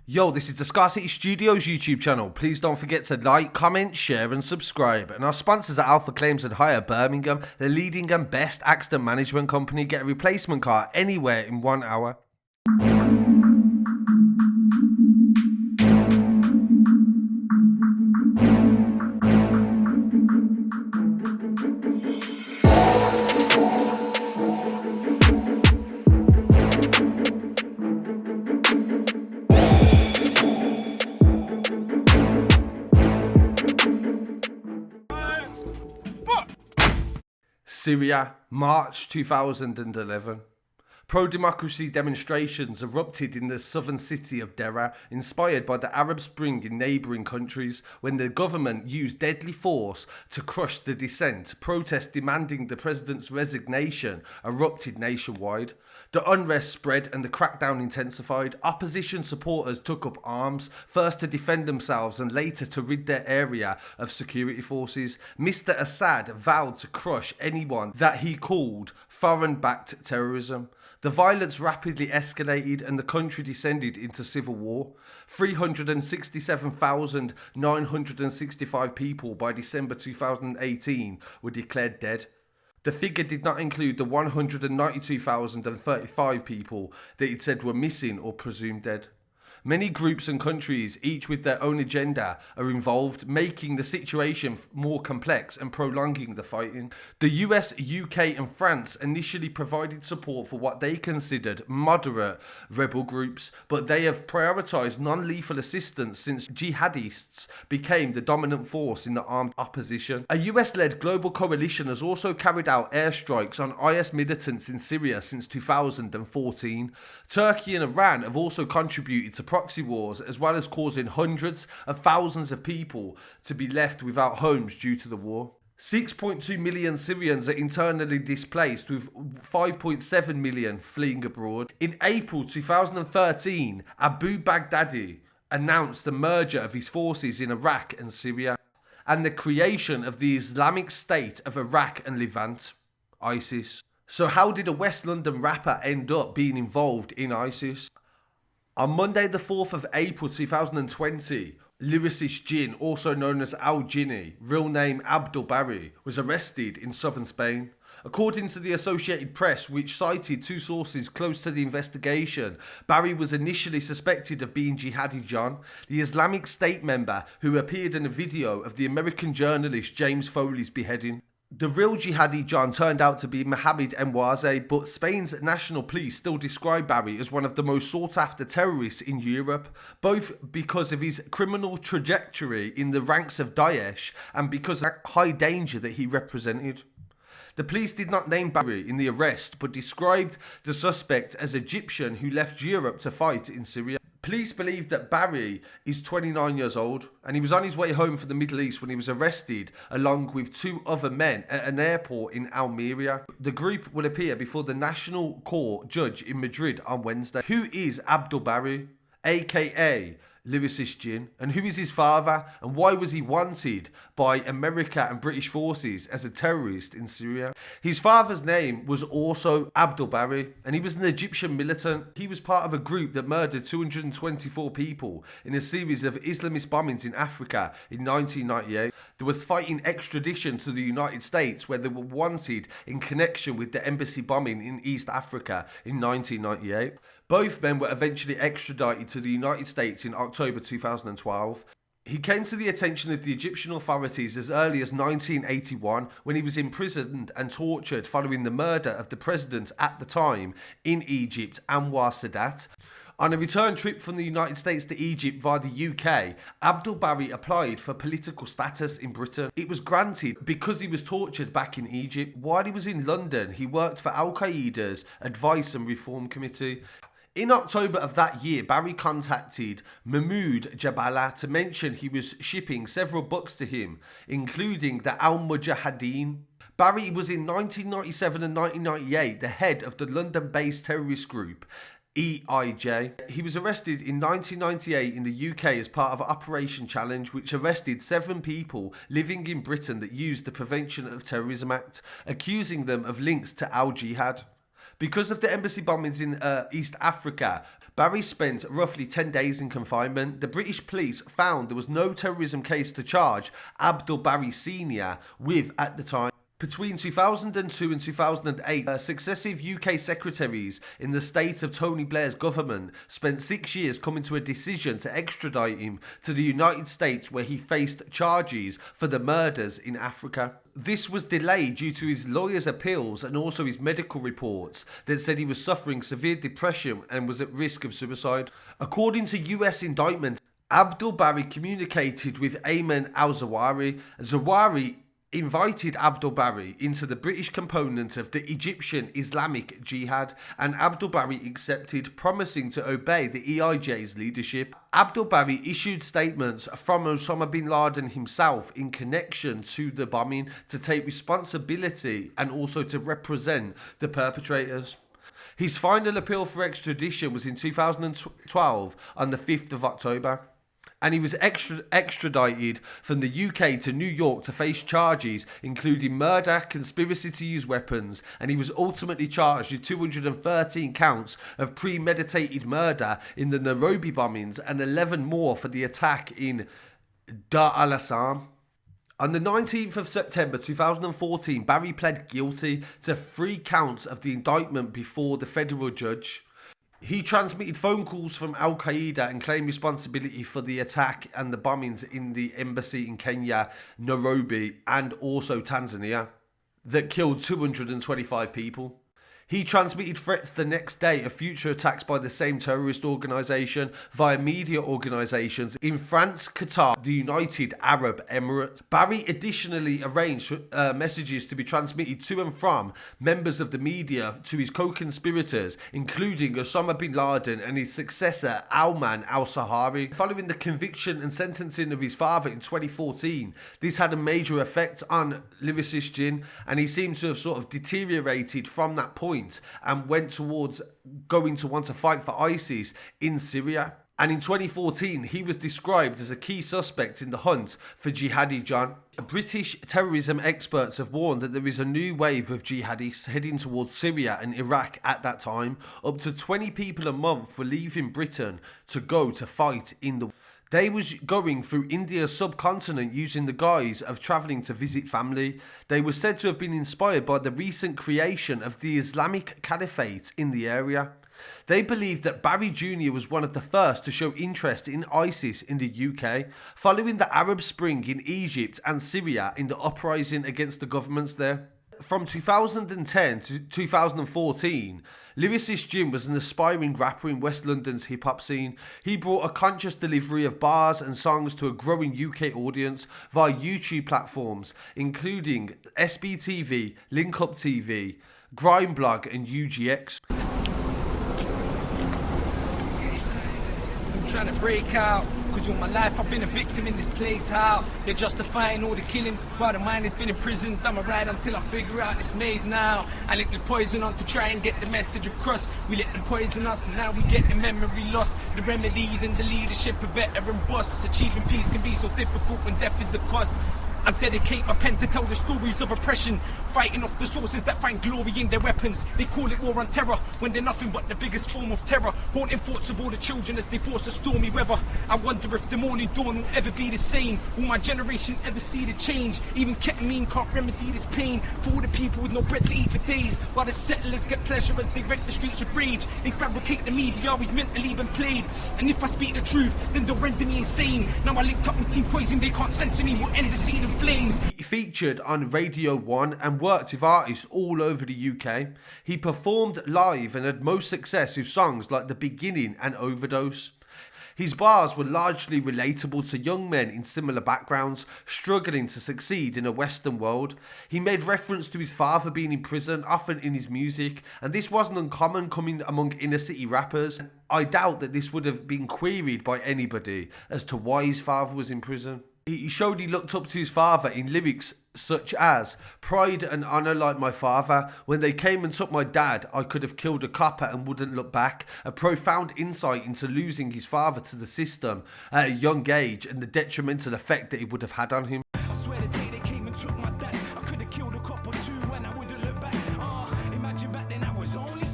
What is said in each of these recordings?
Yo, this is the Scarcity Studios YouTube channel. Please don't forget to like, comment, share and subscribe. And our sponsors are Alpha Claims and Hire Birmingham, the leading and best accident management company. Get a replacement car anywhere in 1 hour. Syria, March 2011. Pro-democracy demonstrations erupted in the southern city of Deraa, inspired by the Arab Spring in neighbouring countries, when the government used deadly force to crush the dissent. Protests demanding the president's resignation erupted nationwide. The unrest spread and the crackdown intensified. Opposition supporters took up arms, first to defend themselves and later to rid their area of security forces. Mr. Assad vowed to crush anyone that he called foreign-backed terrorism. The violence rapidly escalated and the country descended into civil war. 367,965 people by December 2018 were declared dead. The figure did not include the 192,035 people that it said were missing or presumed dead. Many groups and countries, each with their own agenda, are involved, making the situation more complex and prolonging the fighting. The US, UK and France initially provided support for what they considered moderate rebel groups, but they have prioritised non-lethal assistance since jihadists became the dominant force in the armed opposition. A US-led global coalition has also carried out airstrikes on IS militants in Syria since 2014. Turkey and Iran have also contributed to proxy wars, as well as causing hundreds of thousands of people to be left without homes due to the war. 6.2 million Syrians are internally displaced, with 5.7 million fleeing abroad. In April 2013, Abu-Baghdadi announced the merger of his forces in Iraq and Syria, and the creation of the Islamic State of Iraq and Levant, ISIS. So how did a West London rapper end up being involved in ISIS? On Monday the 4th of April 2020, Lyricist Jinn, also known as Al-Jinni, real name Abdel Bary, was arrested in southern Spain. According to the Associated Press, which cited two sources close to the investigation, Bary was initially suspected of being Jihadi John, the Islamic State member who appeared in a video of the American journalist James Foley's beheading. The real Jihadi John turned out to be Mohammed Emwazi, but Spain's national police still describe Bary as one of the most sought-after terrorists in Europe, both because of his criminal trajectory in the ranks of Daesh and because of the high danger that he represented. The police did not name Bary in the arrest, but described the suspect as Egyptian who left Europe to fight in Syria. Police believe that Bary is 29 years old and he was on his way home from the Middle East when he was arrested along with two other men at an airport in Almeria. The group will appear before the National Court judge in Madrid on Wednesday. Who is Abdel Bary, aka Lyricist Jinn, and who is his father, and why was he wanted by America and British forces as a terrorist in Syria? His father's name was also Abdel Bary, and he was an Egyptian militant. He was part of a group that murdered 224 people in a series of Islamist bombings in Africa in 1998. They was fighting extradition to the United States, where they were wanted in connection with the embassy bombing in East Africa in 1998. Both men were eventually extradited to the United States in October 2012. He came to the attention of the Egyptian authorities as early as 1981 when he was imprisoned and tortured following the murder of the president at the time in Egypt, Anwar Sadat. On a return trip from the United States to Egypt via the UK, Abdel Bary applied for political status in Britain. It was granted because he was tortured back in Egypt. While he was in London, he worked for Al-Qaeda's Advice and Reform Committee. In October of that year, Bary contacted Mahmoud Jabala to mention he was shipping several books to him, including the Al-Mujahideen. Bary was in 1997 and 1998 the head of the London-based terrorist group EIJ. He was arrested in 1998 in the UK as part of Operation Challenge, which arrested 7 people living in Britain that used the Prevention of Terrorism Act, accusing them of links to Al-Jihad. Because of the embassy bombings in East Africa, Bary spent roughly 10 days in confinement. The British police found there was no terrorism case to charge Abdel Bary Sr. with at the time. Between 2002 and 2008, successive UK secretaries in the state of Tony Blair's government spent 6 years coming to a decision to extradite him to the United States, where he faced charges for the murders in Africa. This was delayed due to his lawyer's appeals and also his medical reports that said he was suffering severe depression and was at risk of suicide. According to US indictments, Abdel Bary communicated with Ayman al-Zawahiri. Zawahiri invited Abdel Bary into the British component of the Egyptian Islamic Jihad, and Abdel Bary accepted, promising to obey the EIJ's leadership. Abdel Bary issued statements from Osama bin Laden himself in connection to the bombing to take responsibility and also to represent the perpetrators. His final appeal for extradition was in 2012 on the 5th of October. And he was extradited from the UK to New York to face charges including murder, conspiracy to use weapons, and he was ultimately charged with 213 counts of premeditated murder in the Nairobi bombings and 11 more for the attack in Dar al-Assam. On the 19th of September 2014, Bary pled guilty to 3 counts of the indictment before the federal judge. He transmitted phone calls from Al-Qaeda and claimed responsibility for the attack and the bombings in the embassy in Kenya, Nairobi, and also Tanzania that killed 225 people. He transmitted threats the next day of future attacks by the same terrorist organisation via media organisations in France, Qatar, the United Arab Emirates. Bary additionally arranged messages to be transmitted to and from members of the media to his co-conspirators, including Osama bin Laden and his successor Ayman al-Zawahiri. Following the conviction and sentencing of his father in 2014, this had a major effect on Lyricist Jinn, and he seemed to have sort of deteriorated from that point and went towards going to want to fight for ISIS in Syria. And in 2014, he was described as a key suspect in the hunt for Jihadi John. British terrorism experts have warned that there is a new wave of jihadists heading towards Syria and Iraq at that time. Up to 20 people a month were leaving Britain to go to fight in the... They was going through India's subcontinent using the guise of travelling to visit family. They were said to have been inspired by the recent creation of the Islamic Caliphate in the area. They believed that Bary Jr. was one of the first to show interest in ISIS in the UK, following the Arab Spring in Egypt and Syria in the uprising against the governments there. From 2010 to 2014, Lyricist Jinn was an aspiring rapper in West London's hip-hop scene. He brought a conscious delivery of bars and songs to a growing UK audience via YouTube platforms, including SBTV, Link Up TV, Grime Blog and UGX. I'm trying to break out, cause all my life I've been a victim in this place. How they're justifying all the killings while the mind has been imprisoned. I'm a ride until I figure out this maze now. I lick the poison on to try and get the message across. We let them poison us and now we get the memory lost. The remedies and the leadership of veteran boss. Achieving peace can be so difficult when death is the cost. I dedicate my pen to tell the stories of oppression, fighting off the sources that find glory in their weapons. They call it war on terror when they're nothing but the biggest form of terror, haunting thoughts of all the children as they force a stormy weather. I wonder if the morning dawn will ever be the same. Will my generation ever see the change? Even ketamine can't remedy this pain for all the people with no bread to eat for days, while the settlers get pleasure as they rent the streets with rage. They fabricate the media, we've mentally been played, and if I speak the truth then they'll render me insane. Now I linked up with Team Poison, they can't censor me, we'll end the scene in flames. He featured on Radio 1 and worked with artists all over the UK. He performed live and had most success with songs like The Beginning and Overdose. His bars were largely relatable to young men in similar backgrounds, struggling to succeed in a Western world. He made reference to his father being in prison, often in his music, and this wasn't uncommon coming among inner city rappers. I doubt that this would have been queried by anybody as to why his father was in prison. He showed he looked up to his father in lyrics such as "Pride and honour like my father. When they came and took my dad, I could have killed a copper and wouldn't look back." A profound insight into losing his father to the system at a young age and the detrimental effect that it would have had on him. I swear the day they came and took my dad, I could have killed a cop or two and I wouldn't look back. Imagine back then I was only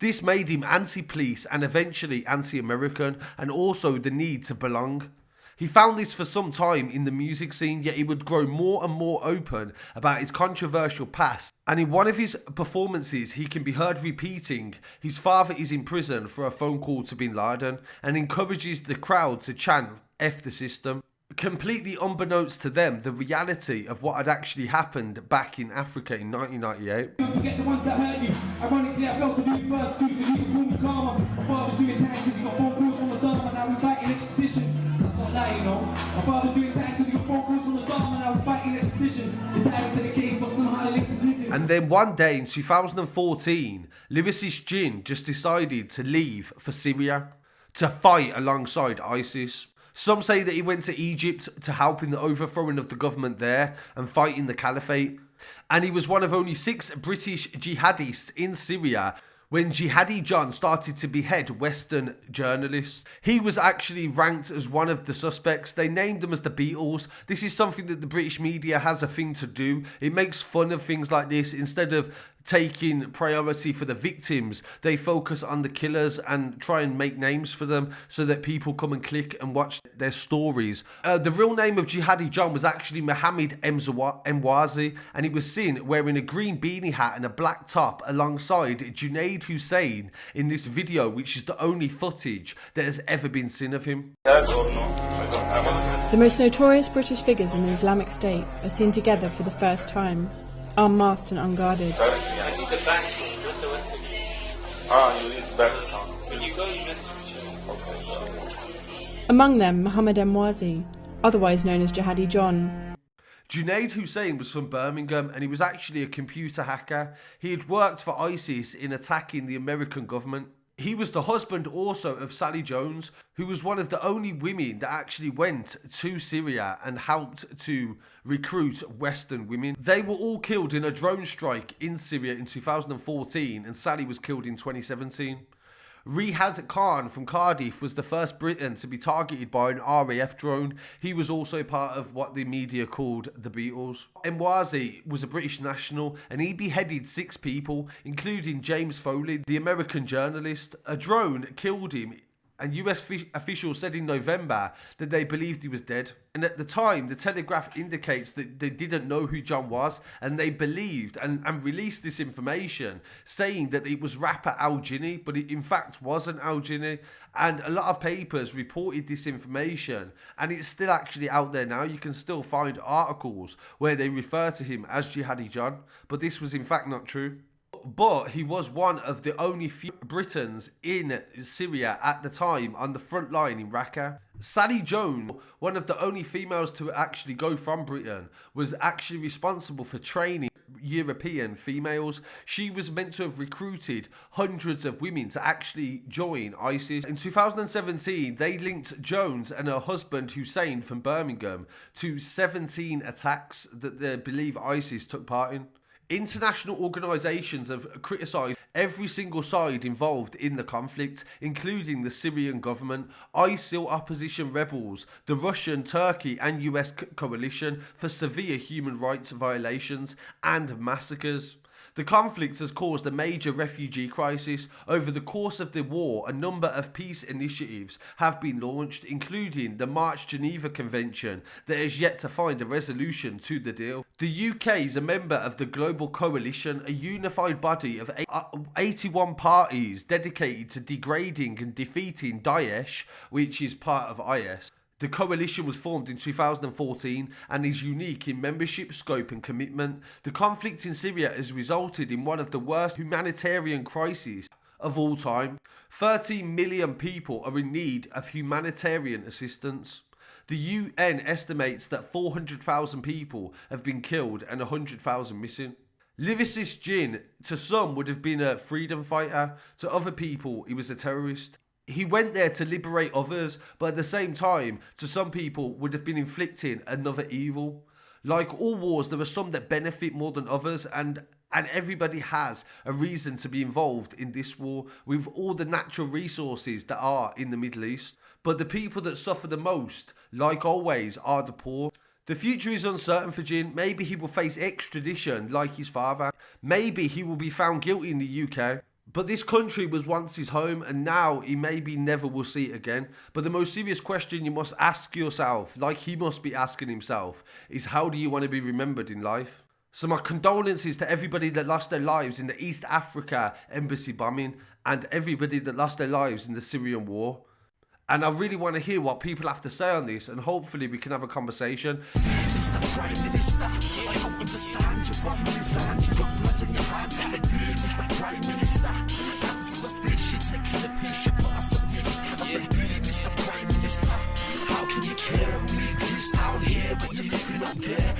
This made him anti-police and eventually anti-American, and also the need to belong. He found this for some time in the music scene, yet he would grow more and more open about his controversial past. And in one of his performances, he can be heard repeating his father is in prison for a phone call to Bin Laden, and encourages the crowd to chant F the system. Completely unbeknownst to them, the reality of what had actually happened back in Africa in 1998. Don't forget the ones that hurt you. Ironically, I felt to be the first two, so you can call me karma. My father's doing time because he got phone calls from Osama, now he's fighting expedition. That's not lying, you know. My father's doing time because he got phone calls from Osama, now he's fighting expedition. The dive into the case, but somehow the link is missing. And then one day in 2014, Lyricist Jinn just decided to leave for Syria to fight alongside ISIS. Some say that he went to Egypt to help in the overthrowing of the government there and fighting the caliphate. And he was one of only 6 British jihadists in Syria when Jihadi John started to behead Western journalists. He was actually ranked as one of the suspects. They named them as the Beatles. This is something that the British media has a thing to do. It makes fun of things like this. Instead of taking priority for the victims, they focus on the killers and try and make names for them so that people come and click and watch their stories. The real name of Jihadi John was actually Mohammed Emwazi, and he was seen wearing a green beanie hat and a black top alongside Junaid Hussain in this video, which is the only footage that has ever been seen of him. The most notorious British figures in the Islamic State are seen together for the first time, unmasked and unguarded. I need the back with the rest of you. You need the back. When you go, you message me. Okay. Among them, Mohammed Emwazi, otherwise known as Jihadi John. Junaid Hussain was from Birmingham, and he was actually a computer hacker. He had worked for ISIS in attacking the American government. He was the husband also of Sally Jones, who was one of the only women that actually went to Syria and helped to recruit Western women. They were all killed in a drone strike in Syria in 2014, and Sally was killed in 2017. Rihad Khan from Cardiff was the first Briton to be targeted by an RAF drone. He was also part of what the media called the Beatles. Emwazi was a British national, and he beheaded 6 people, including James Foley, the American journalist. A drone killed him, and US officials said in November that they believed he was dead. And at the time, the Telegraph indicates that they didn't know who John was, and they believed and released this information saying that it was rapper Al Jinni, but it in fact wasn't Al Jinni. And a lot of papers reported this information, and it's still actually out there now. You can still find articles where they refer to him as Jihadi John, but this was in fact not true. But he was one of the only few Britons in Syria at the time on the front line in Raqqa. Sally Jones, one of the only females to actually go from Britain, was actually responsible for training European females. She was meant to have recruited hundreds of women to actually join ISIS. In 2017, they linked Jones and her husband Hussain from Birmingham to 17 attacks that they believe ISIS took part in. International organisations have criticised every single side involved in the conflict, including the Syrian government, ISIL opposition rebels, the Russian, Turkey and US coalition for severe human rights violations and massacres. The conflict has caused a major refugee crisis. Over the course of the war, a number of peace initiatives have been launched, including the March Geneva Convention that is yet to find a resolution to the deal. The UK is a member of the Global Coalition, a unified body of 81 parties dedicated to degrading and defeating Daesh, which is part of IS. The coalition was formed in 2014 and is unique in membership, scope and commitment. The conflict in Syria has resulted in one of the worst humanitarian crises of all time. 13 million people are in need of humanitarian assistance. The UN estimates that 400,000 people have been killed and 100,000 missing. Lyricist Jinn, to some, would have been a freedom fighter. To other people, he was a terrorist. He went there to liberate others, but at the same time, to some people, would have been inflicting another evil. Like all wars, there are some that benefit more than others, and everybody has a reason to be involved in this war with all the natural resources that are in the Middle East. But the people that suffer the most, like always, are the poor. The future is uncertain for Jinn. Maybe he will face extradition like his father. Maybe he will be found guilty in the UK. But this country was once his home, and now he maybe never will see it again. But the most serious question you must ask yourself, like he must be asking himself, is how do you want to be remembered in life? So my condolences to everybody that lost their lives in the East Africa embassy bombing, and everybody that lost their lives in the Syrian war. And I really want to hear what people have to say on this, and hopefully we can have a conversation. Mr. Prime Minister, I don't understand you, but you got blood on your hands. I said, dear Mr. Prime Minister, answer was this, you're taking a piece, you put us on this. I said, dear Mr. Prime Minister, how can you care when we exist out here, but you're living up there?